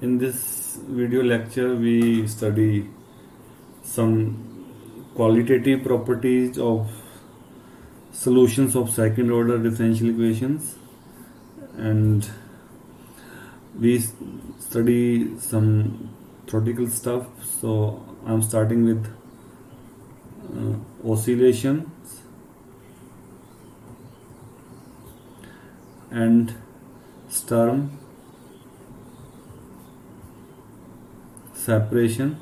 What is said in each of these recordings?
In this video lecture, we study some qualitative properties of solutions of second order differential equations, and we study some theoretical stuff. So I'm starting with oscillations and Sturm separation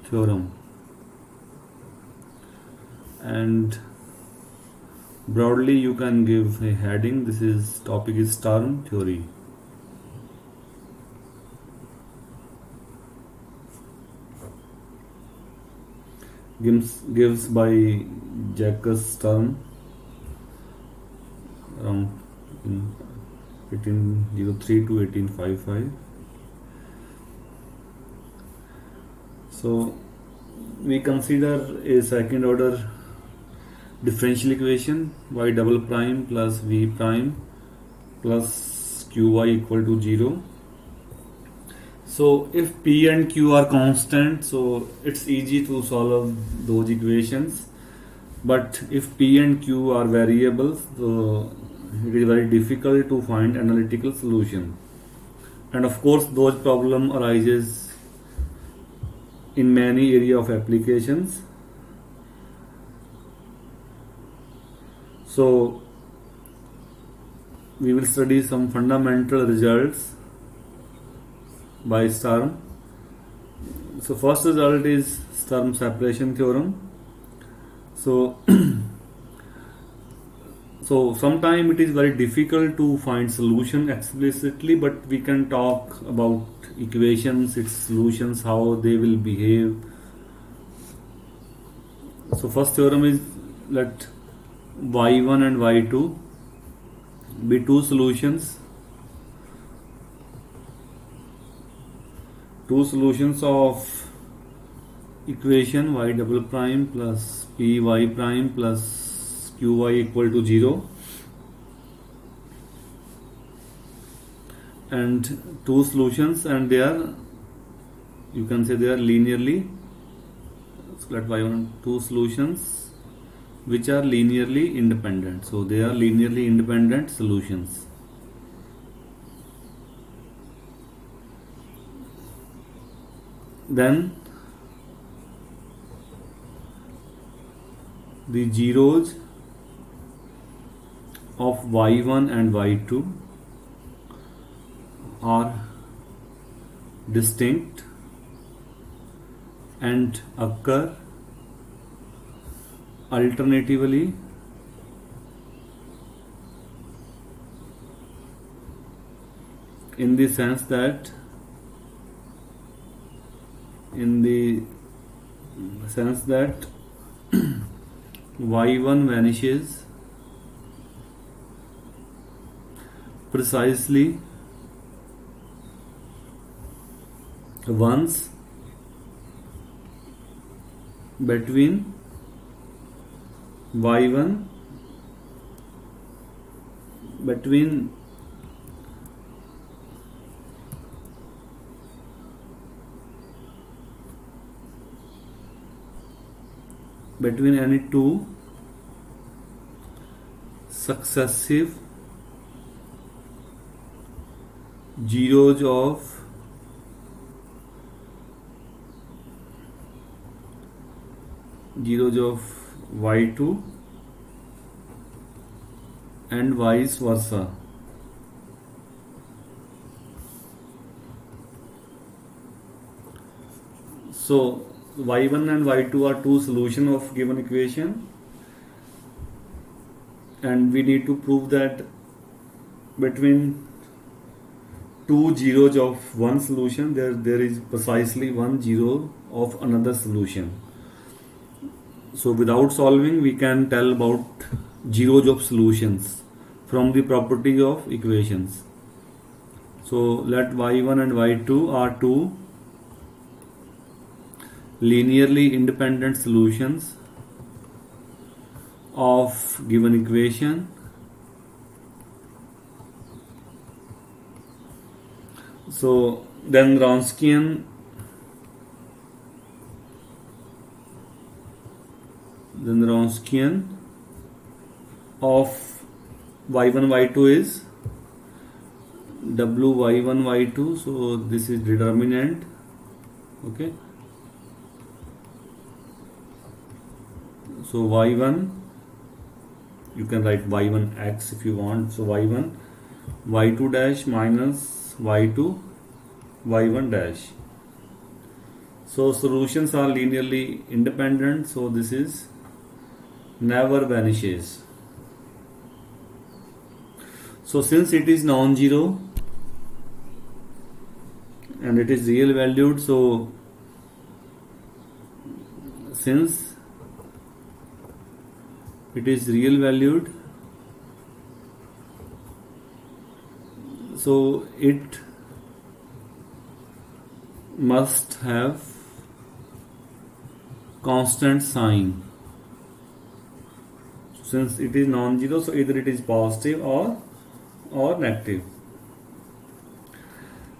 theorem, and broadly you can give a heading. This is topic is Sturm theory. Gives by Jacques Sturm around in 1803 to 1855. So we consider a second order differential equation y double prime plus v prime plus qy equal to 0. So if p and q are constant, so it's easy to solve those equations. But if p and q are variables, so it is very difficult to find analytical solution. And of course, those problem arises in many area of applications. So we will study some fundamental results by Sturm. So first result is Sturm separation theorem. So sometimes it is very difficult to find solution explicitly, but we can talk about equations, its solutions, how they will behave. So first theorem is, let y1 and y2 be two solutions of equation y double prime plus py prime plus qy equal to 0, and two solutions, and they are, you can say, they are linearly, so let y1, two solutions which are linearly independent. So they are linearly independent solutions. Then the zeros of y1 and y2 are distinct and occur alternatively in the sense that y1 vanishes precisely once between y1 between any two successive zeros of y2 and vice versa. So y1 and y2 are two solutions of given equation, and we need to prove that between two zeros of one solution there is precisely one zero of another solution. So without solving, we can tell about zeros of solutions from the property of equations. So let y1 and y2 are two linearly independent solutions of given equation. So then Wronskian of y1 y2 is w y1 y2. So this is determinant. Okay, so y1, you can write y1 x if you want. So y1 y2 dash minus y2 y1 dash. So solutions are linearly independent, so this is never vanishes. So since it is non-zero and it is real valued, so since it is real valued, so it must have constant sign. Since it is non-zero, so either it is positive or negative.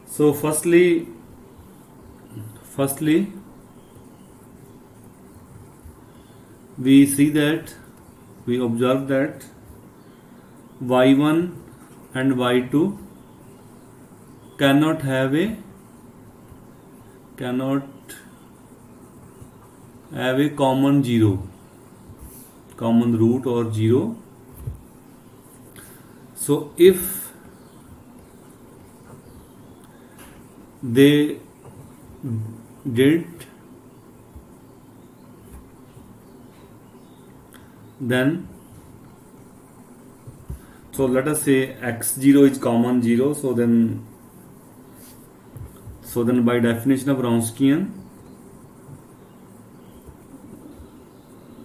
So firstly we observe that y1 and y2 cannot have a common root or zero. So if they did, then so let us say x0 is common 0. So then by definition of Wronskian,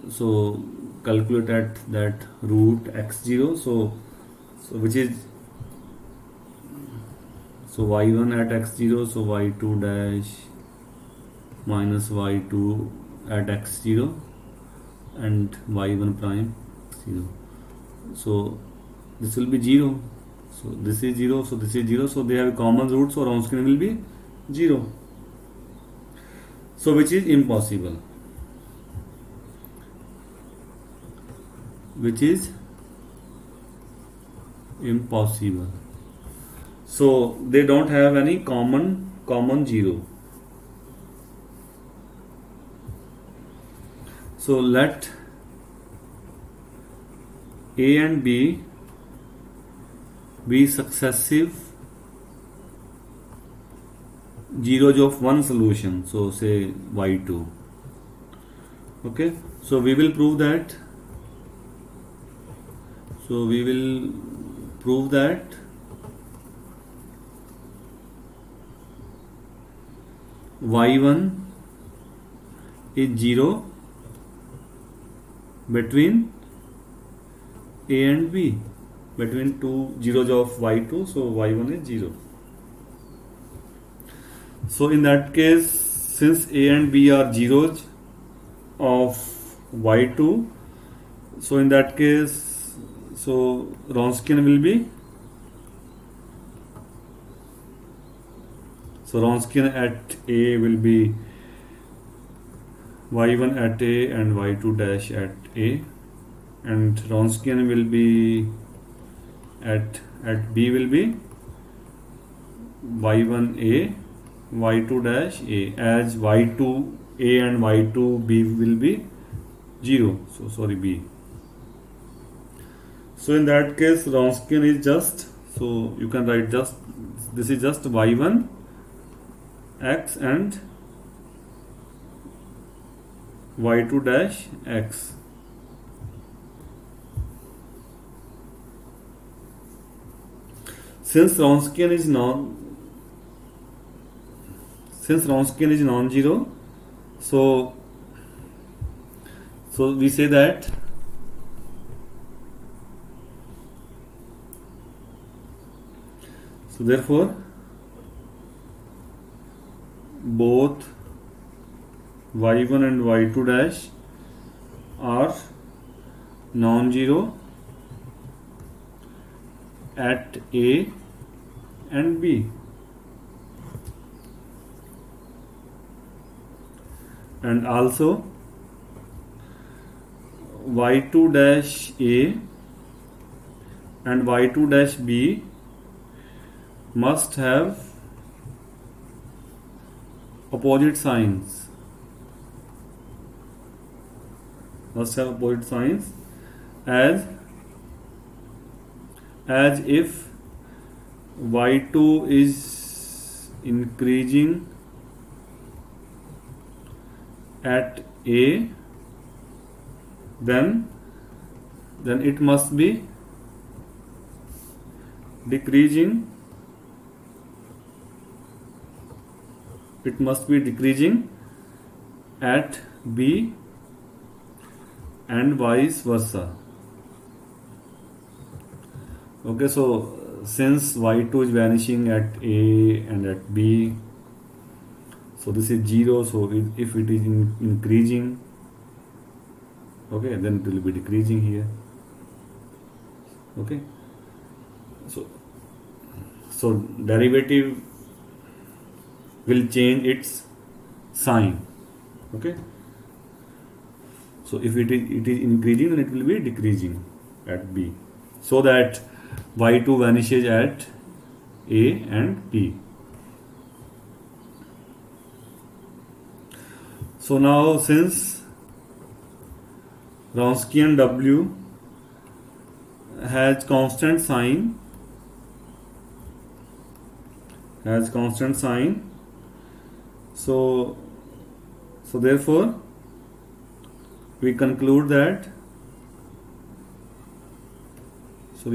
so calculate at that root x0. So which is, so y1 at x0, so y2 dash minus y2 at x0 and y1 prime 0. So this will be 0. So this is 0. So this is 0. So they have a common root. So Wronskian will be 0. So which is impossible. So they don't have any common 0. So let A and B be successive zeros of one solution. So say y2. Okay, so we will prove that. Y1 is 0 between A and B, between two zeros of y2. So y1 is 0. So in that case, since A and B are zeros of y2, so in that case, so Wronskian will be, so Wronskian at A will be y1 at A and y2 dash at A, and Wronskian will be at B will be y1 A y2 dash A, as y2 A and y2 B will be 0. So sorry, B. So in that case, Wronskian is just, so you can write just, this is just y1 x and y2 dash x. Since Wronskian is non-zero, so we say that so therefore both y1 and y2 dash are non-zero at A and B. And also y2 dash A and y2 dash B must have opposite signs. Must have opposite signs as if y2 is increasing at A, then it must be decreasing. It must be decreasing at B and vice versa. Okay, so since y2 is vanishing at A and at B, so this is 0, so if it is increasing, okay, then it will be decreasing here. Okay, so derivative will change its sign. Okay, so if it is increasing, then it will be decreasing at B, so that y2 vanishes at A and B. So now, since Wronskian W has constant sign, so therefore we conclude that so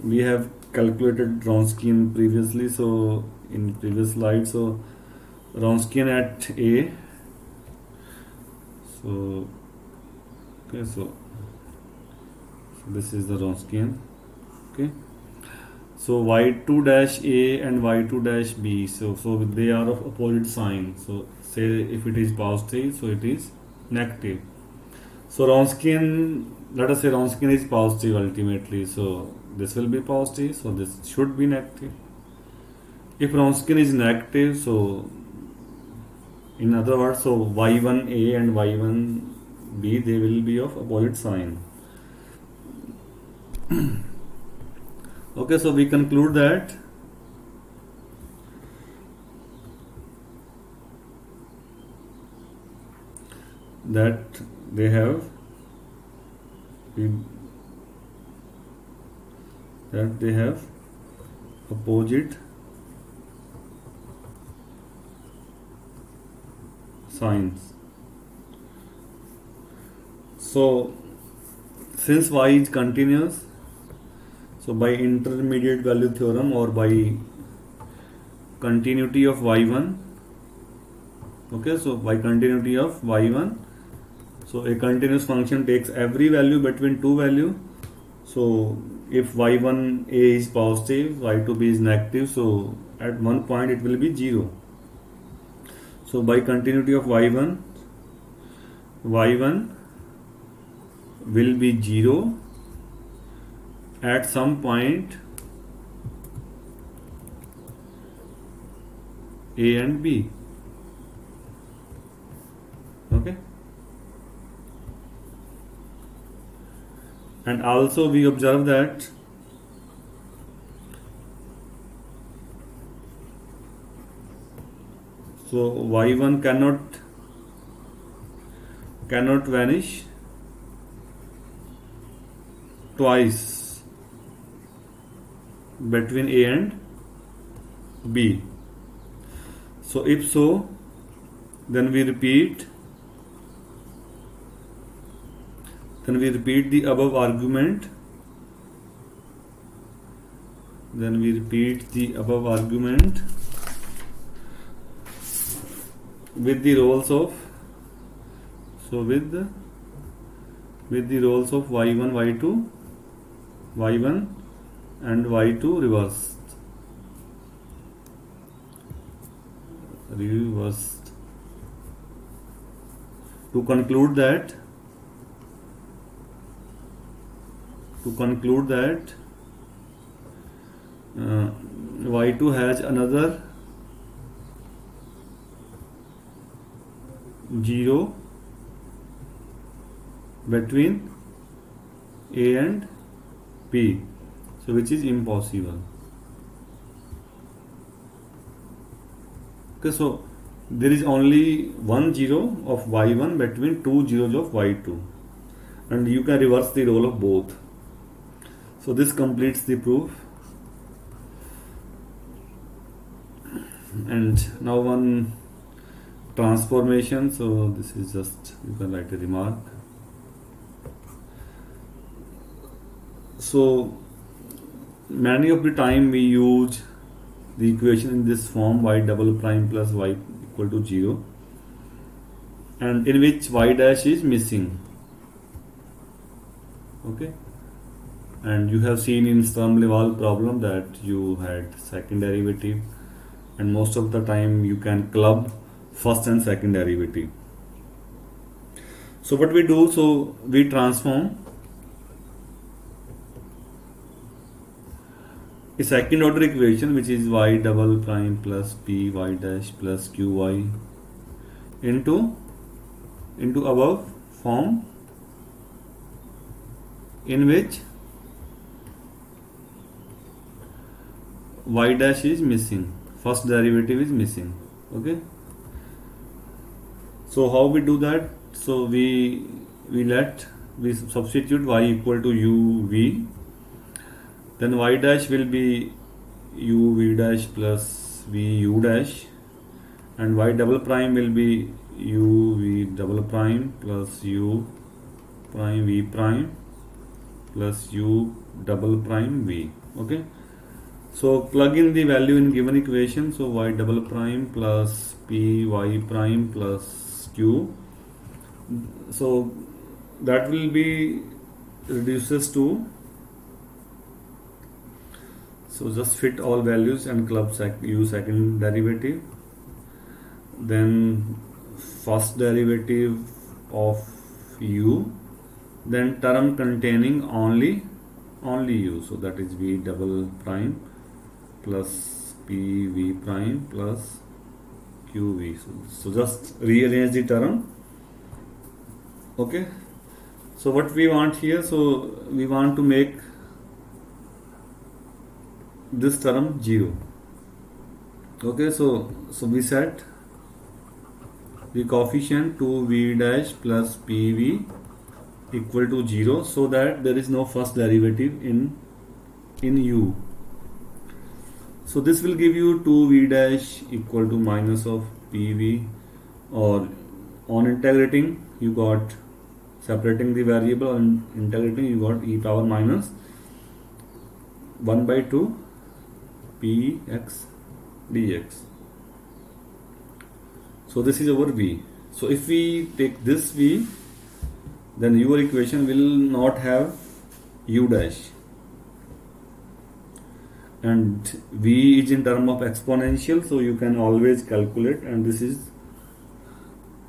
we have calculated Wronskian previously, so in previous slide. So Wronskian at A, so okay, so this is the Wronskian. Okay, so y2 dash A and y2 dash B, so they are of opposite sign. So say if it is positive, so it is negative. So Wronskian, let us say Wronskian is positive ultimately, so this will be positive, so this should be negative. If Wronskian is negative, so in other words, so y1A and y1B, they will be of opposite sign. Okay, so we conclude that they have opposite signs. So since y is continuous, so by intermediate value theorem or by continuity of y1, okay, so by continuity of y1, so a continuous function takes every value between two value. So if y1a is positive, y2b is negative, so at one point it will be 0. So by continuity of y1 will be 0 at some point A and B. Okay, and also we observe that so y1 cannot vanish twice between A and B. So if so, then we repeat the above argument. With the roles of y1, y2, y1 and y2 reversed. To conclude that y2 has another 0 between a and p, so which is impossible. Okay, so there is only 1 0 of y1 between 2 zeros of y2, and you can reverse the role of both. So this completes the proof. And now one transformation. So this is just, you can write a remark. So many of the time we use the equation in this form, y double prime plus y equal to 0, and in which y dash is missing. Okay, and you have seen in Sturm-Liouville problem that you had second derivative, and most of the time you can club first and second derivative. So what we do, so we transform a second order equation, which is y double prime plus p y dash plus qy into above form, in which y dash is missing, first derivative is missing. Okay, so how we do that? So we substitute y equal to u v, then y dash will be u v dash plus v u dash, and y double prime will be u v double prime plus u prime v prime plus u double prime v. Okay, so plug in the value in given equation. So y double prime plus p y prime plus q, so that will be reduces to, so just fit all values and club u second derivative, then first derivative of u, then term containing only u, so that is v double prime plus p v prime plus q v. So just rearrange the term. Okay, so what we want here, so we want to make this term 0. Okay, so we set the coefficient to v dash plus pv equal to 0, so that there is no first derivative in u. So this will give you 2v dash equal to minus of pv, or on integrating you got, separating the variable and integrating, you got e power minus 1 by 2 px dx. So this is our v. So if we take this v, then your equation will not have u dash, and v is in term of exponential, so you can always calculate, and this is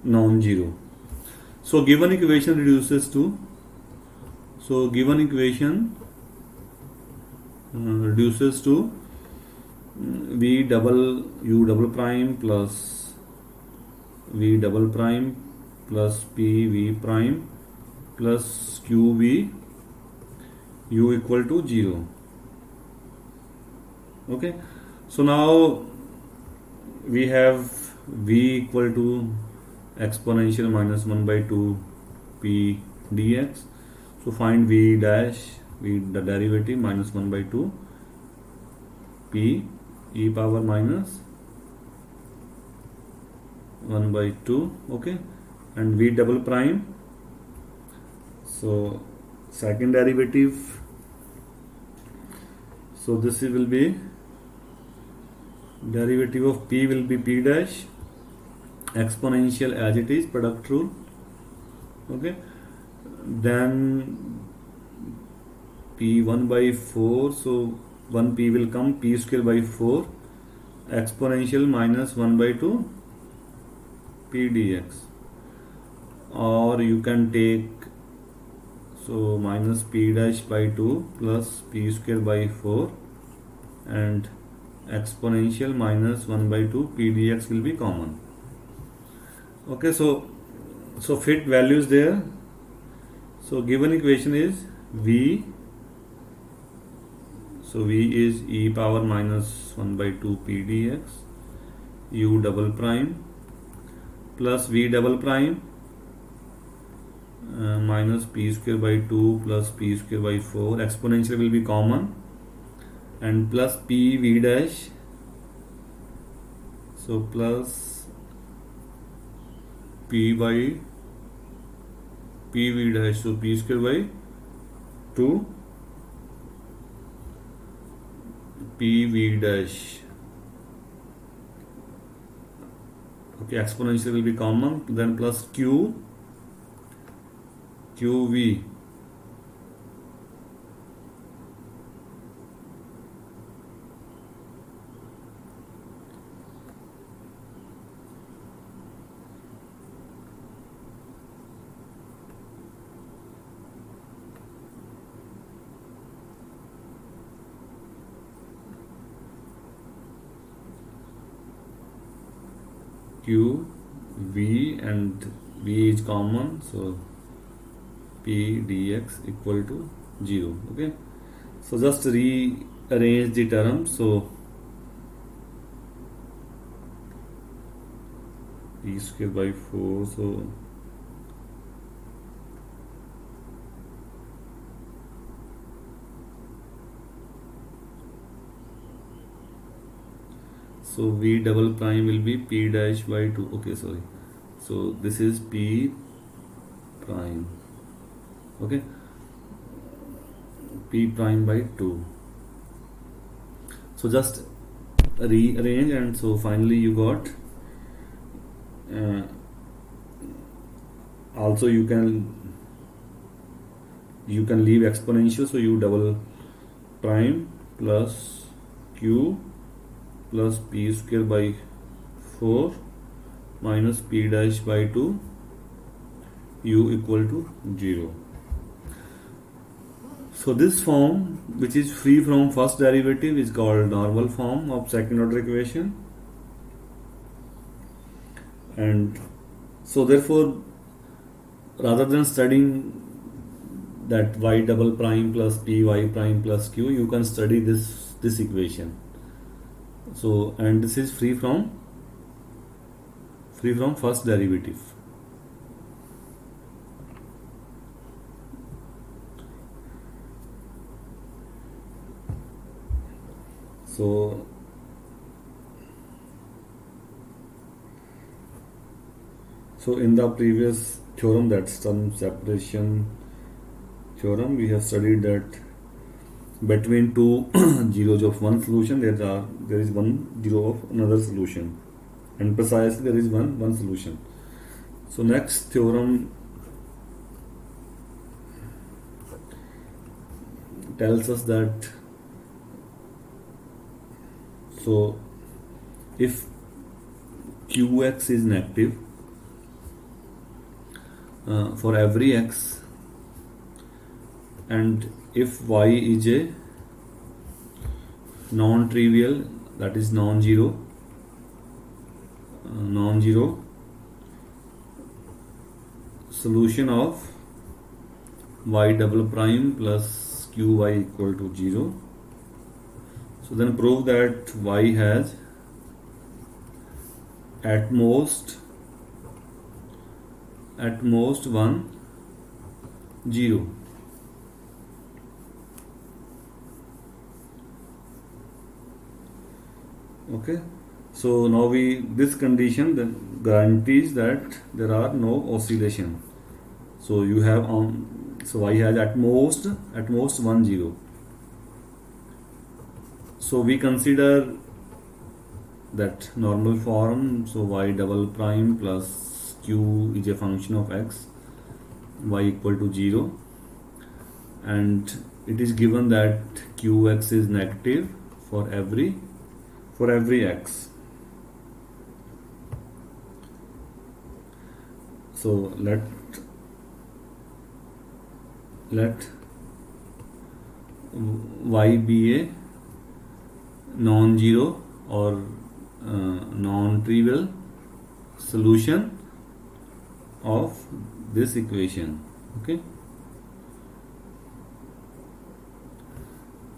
non-zero. So given equation reduces to, so given equation reduces to v double u double prime plus v double prime plus p v prime plus q v u equal to 0. Okay, so now we have v equal to exponential minus 1 by 2 p dx. So find v dash, the derivative, minus 1 by 2 p e power minus 1 by 2. Okay, and v double prime, so second derivative, so this will be derivative of p will be p dash, exponential as it is, product rule. Okay, then p 1 by 4, so 1p will come, p square by 4 exponential minus 1 by 2 p dx, or you can take, so minus p dash by 2 plus p square by 4 and exponential minus 1 by 2 p dx will be common. Okay, so fit values there. So given equation is v, so v is e power minus 1 by 2 p dx u double prime plus v double prime minus p square by 2 plus p square by 4, exponential will be common, and plus p v dash, so plus p by p v dash, so p square by 2 p v dash. Okay, exponential will be common, then plus q qv q v, and v is common, so p dx equal to 0. Okay, so just rearrange the terms. So p square by 4, so v double prime will be p dash by 2. Okay, sorry, so this is p prime. Okay, p prime by 2. So just rearrange, and so finally you got also you can leave exponential, so u double prime plus q plus p square by 4 minus p dash by 2 u equal to 0. So this form, which is free from first derivative, is called normal form of second order equation, and so therefore rather than studying that y double prime plus p y prime plus q, you can study this equation. So, and this is free from first derivative. So in the previous theorem, that sum separation theorem, we have studied that between two zeros of one solution there is one zero of another solution, and precisely there is one solution. So next theorem tells us that, so if qx is negative for every x, and if y is a non-trivial, that is non-zero solution of y double prime plus qy equal to 0, so then prove that y has at most 1 0. Okay, so now this condition then guarantees that there are no oscillation. So you have so y has at most 1 0. So we consider that normal form, so y double prime plus q is a function of x, y equal to 0, and it is given that qx is negative for every x. So let y be a non-zero or non-trivial solution of this equation. Okay,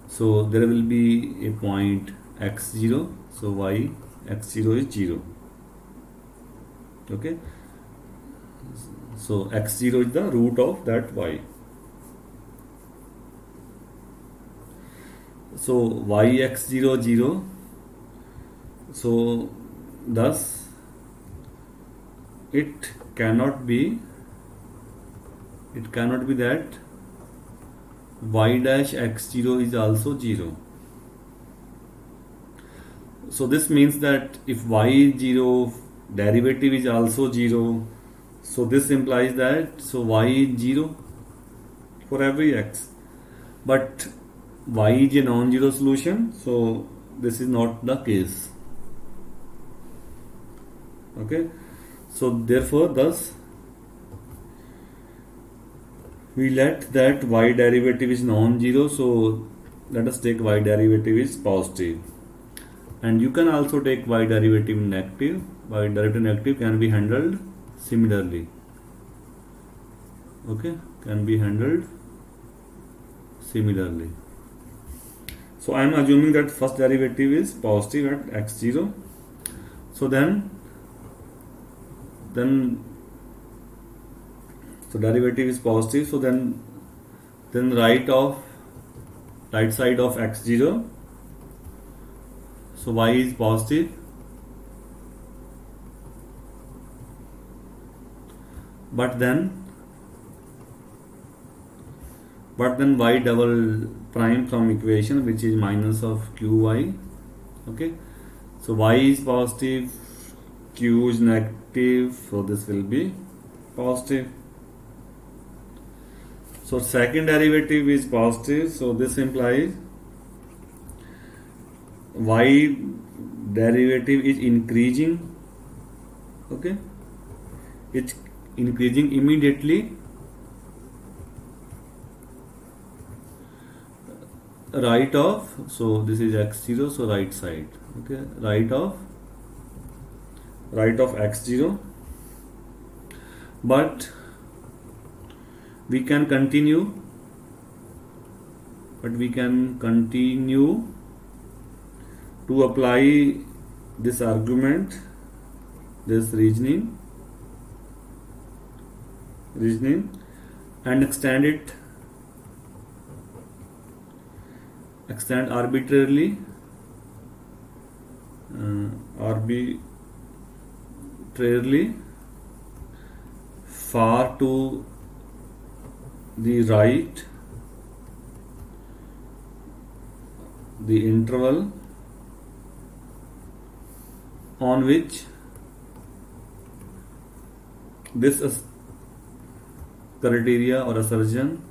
so there will be a point x0, so y x0 is 0. Okay, so x0 is the root of that y. So y x0 0, so thus it cannot be that y dash x0 is also 0. So this means that if y is 0, derivative is also 0, so this implies that y is 0 for every x, but y is a non-zero solution, so this is not the case. Okay, so therefore thus we let that y derivative is non-zero, so let us take y derivative is positive, and you can also take y derivative negative. Y derivative negative can be handled similarly. Okay, can be handled similarly. So I am assuming that first derivative is positive at x0. So then so derivative is positive. So then right side of x0. So y is positive, but then y double prime from equation, which is minus of qy. Okay, so y is positive, q is negative, so this will be positive. So second derivative is positive, so this implies y derivative is increasing. Okay, it's increasing immediately right of, so this is x0, so right side. Okay, right of x0, but we can continue to apply this argument, this reasoning and extend arbitrarily far to the right the interval on which this criteria or assertion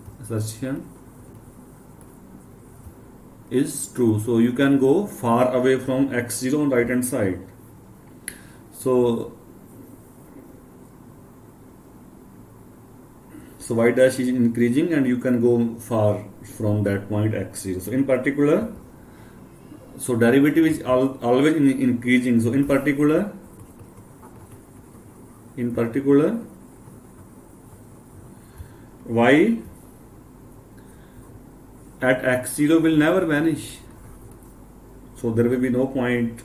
is true. So you can go far away from x0 on right hand side. So y dash is increasing and you can go far from that point x0. So in particular, so derivative is always increasing. So in particular y at x0 will never vanish. So there will be no point.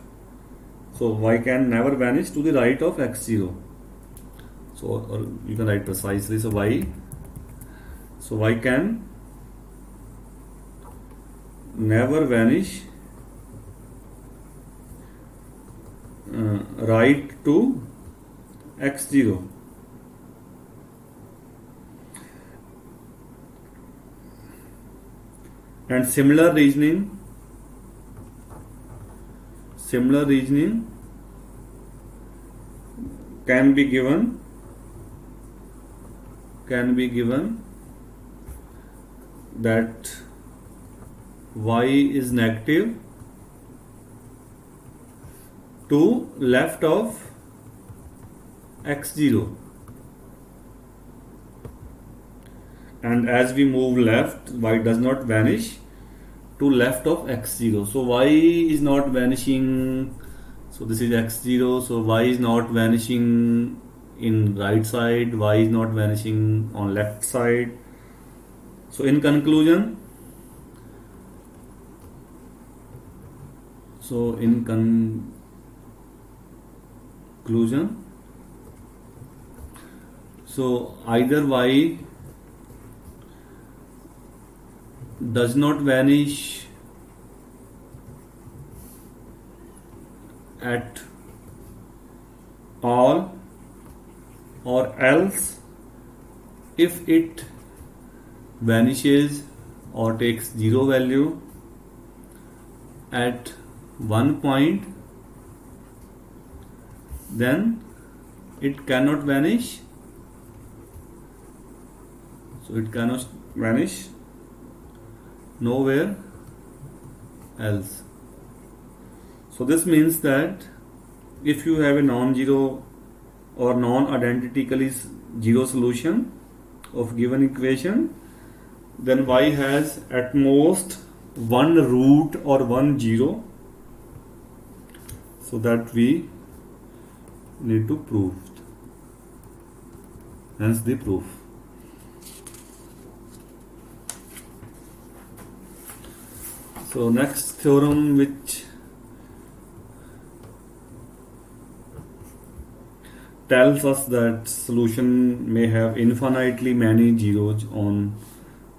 So y can never vanish to the right of x0. So or you can write precisely. So y can never vanish right to x0. And similar reasoning can be given that y is negative to left of x0, and as we move left, y does not vanish to left of x0. So y is not vanishing, so this is x0, so y is not vanishing in right side, y is not vanishing on left side. So in conclusion, so either y does not vanish at all, or else if it vanishes or takes zero value at one point, then it cannot vanish. So it cannot vanish nowhere else. So this means that if you have a non-zero or non-identically zero solution of given equation, then y has at most one root or one zero, so that we need to prove. Hence the proof. So next theorem, which tells us that solution may have infinitely many zeros on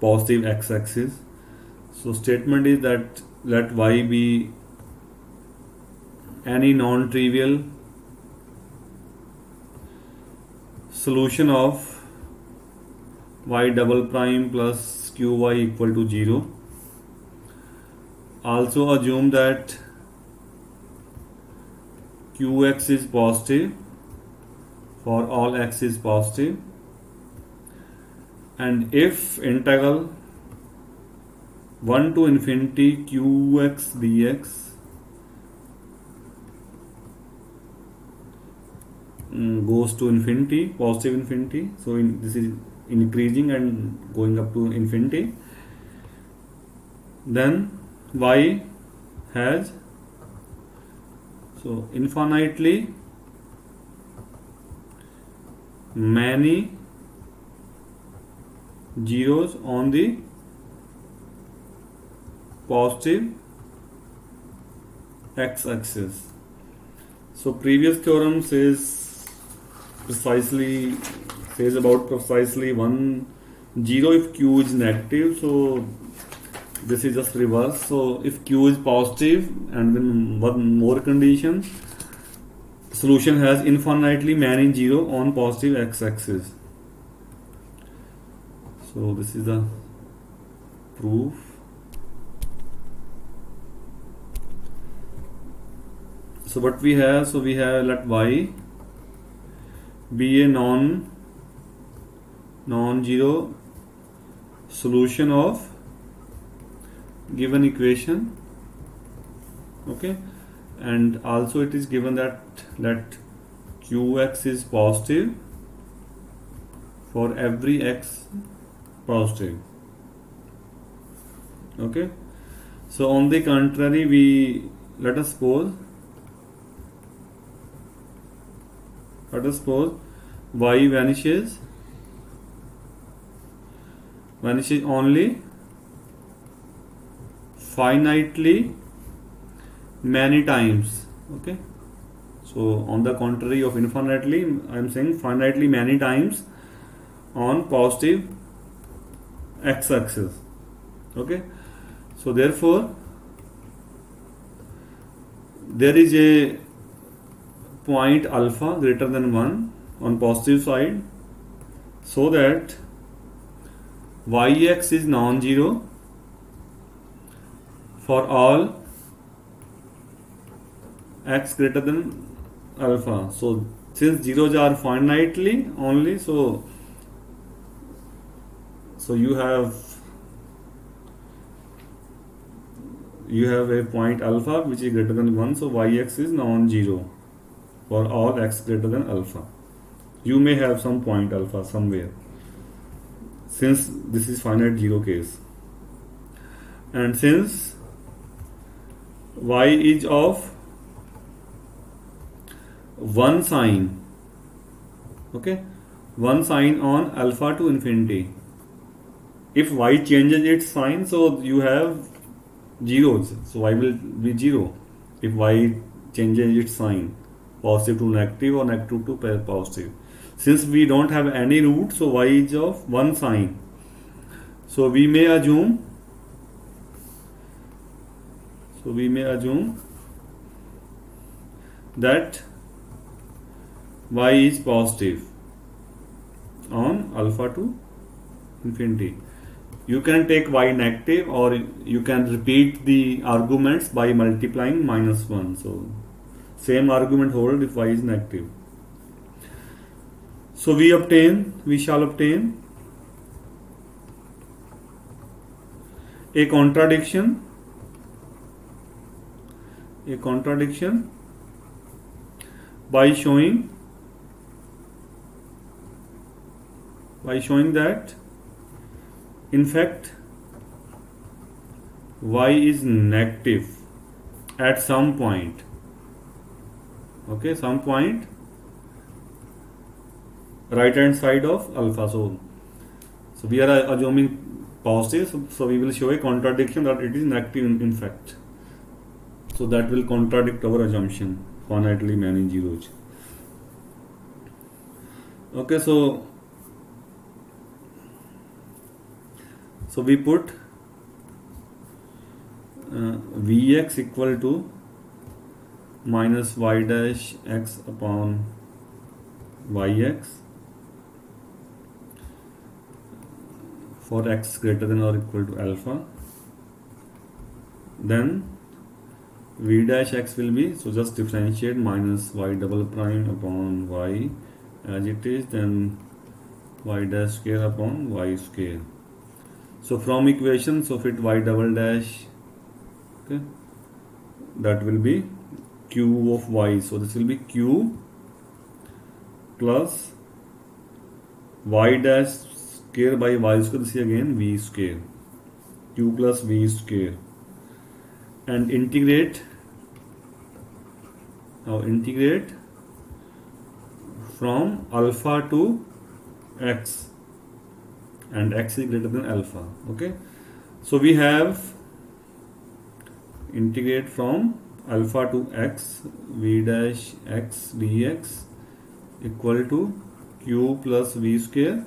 positive x-axis. So statement is that let y be any non-trivial solution of y double prime plus qy equal to 0. Also assume that qx is positive for all x is positive, and if integral 1 to infinity qx dx goes to infinity, positive infinity, so this is increasing and going up to infinity, then y has so infinitely many zeros on the positive x-axis. So previous theorem says about precisely 1 0 if q is negative. So this is just reverse. So if q is positive, and then one more condition, solution has infinitely many zero on positive x-axis. So this is the proof. So what we have, so we have let y be a non-zero solution of given equation, okay, and also it is given that let qx is positive for every x positive, okay. So on the contrary, let us suppose y vanishes only finitely many times, okay. So on the contrary of infinitely, I am saying finitely many times on positive x-axis, okay. So therefore there is a point alpha greater than 1 on positive side, so that yx is non-zero for all x greater than alpha. So since zeros are finitely only, so you have you have a point alpha which is greater than 1, so yx is non-zero for all x greater than alpha. You may have some point alpha somewhere, since this is finite zero case. And since y is of one sign, okay, one sign on alpha to infinity, if y changes its sign, so you have zeros, so y will be 0 if y changes its sign, positive to negative or negative to positive. Since we don't have any root, so y is of one sign, so we may assume that y is positive on alpha to infinity. You can take y negative, or you can repeat the arguments by multiplying -1. So same argument hold if y is negative. So we shall obtain a contradiction by showing that in fact y is negative at some point, okay, some point right hand side of alpha. So we are assuming positive, so we will show a contradiction that it is negative in fact. So that will contradict our assumption, finitely many zeros. Okay, so we put Vx equal to minus y dash x upon yx for x greater than or equal to alpha. Then v dash x will be, so just differentiate minus y double prime upon y as it is, then y dash square upon y square. So from equation, so fit y double dash, okay, that will be q of y. So this will be q plus y dash square by y square. This is again v square, q plus v square, and integrate. Now integrate from alpha to x, and x is greater than alpha. Okay, so we have integrate from alpha to x, v dash x dx equal to q plus v square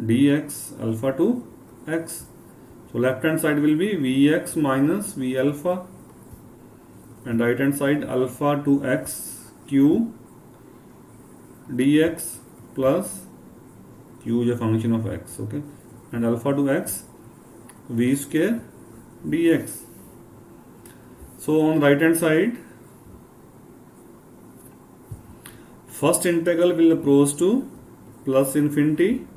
dx alpha to x. So left hand side will be vx minus v alpha, and right hand side alpha to x q dx plus q is a function of x, okay, and alpha to x v square dx. So on right hand side, first integral will approach to plus infinity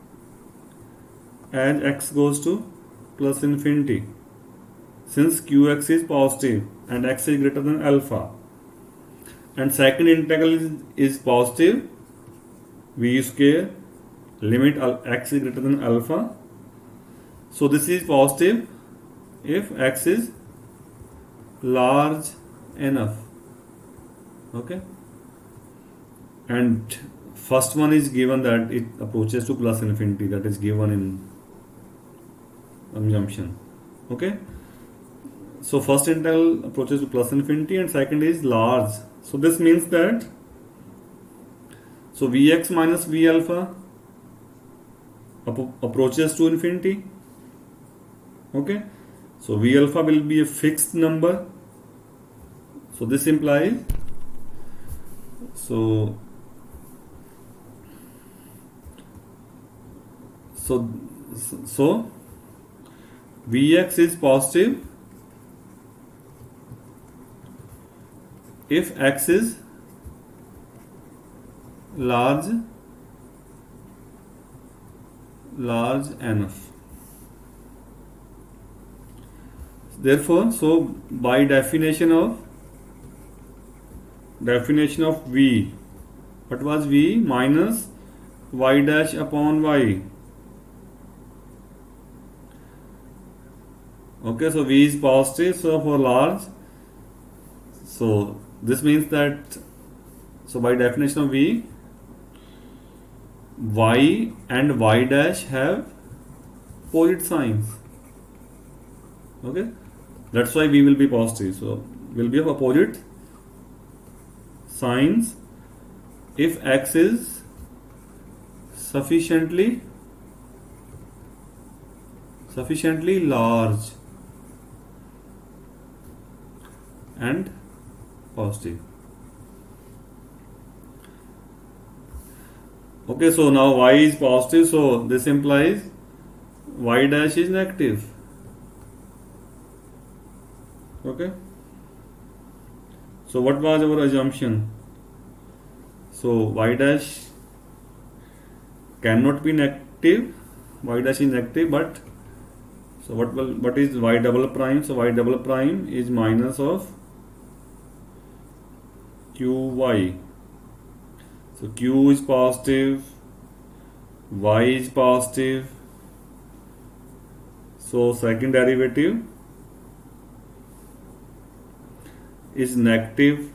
as x goes to plus infinity, since qx is positive and x is greater than alpha, and second integral is positive v square limit x is greater than alpha. So this is positive if x is large enough, okay, and first one is given that it approaches to plus infinity, that is given in assumption, okay. So first integral approaches to plus infinity and second is large. So this means that, so vx minus v alpha approaches to infinity, okay. So v alpha will be a fixed number. So this implies, so Vx is positive if x is large enough. therefore, so by definition of v, what was v? Minus y dash upon y. Okay, so v is positive, so for large, so this means that, so by definition of v, y and y dash have opposite signs. Okay, that's why v will be positive. So will be of opposite signs if x is sufficiently large and positive. Okay, so now y is positive, so this implies y dash is negative. Okay, so what was our assumption? So y dash cannot be negative, y dash is negative, but so what is y double prime? So y double prime is minus of qy. So q is positive, y is positive, so second derivative is negative.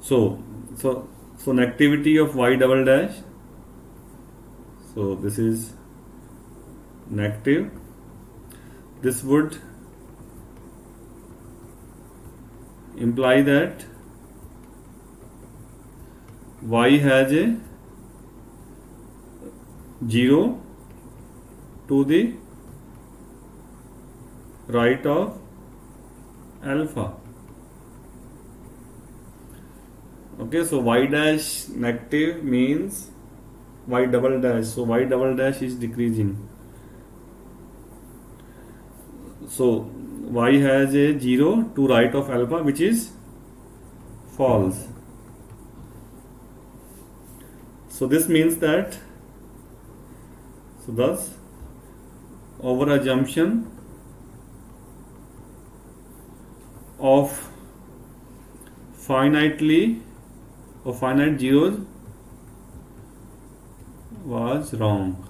So negativity of y double dash, so this is negative. This would imply that y has a 0 to the right of alpha. Okay, so y dash negative means y double dash, so y double dash is decreasing. So y has a 0 to right of alpha, which is false. So this means that, so thus our assumption of finite zeros was wrong.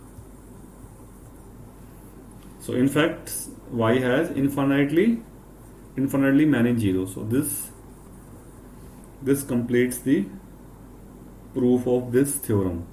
So in fact y has infinitely many zeros. So this completes the proof of this theorem.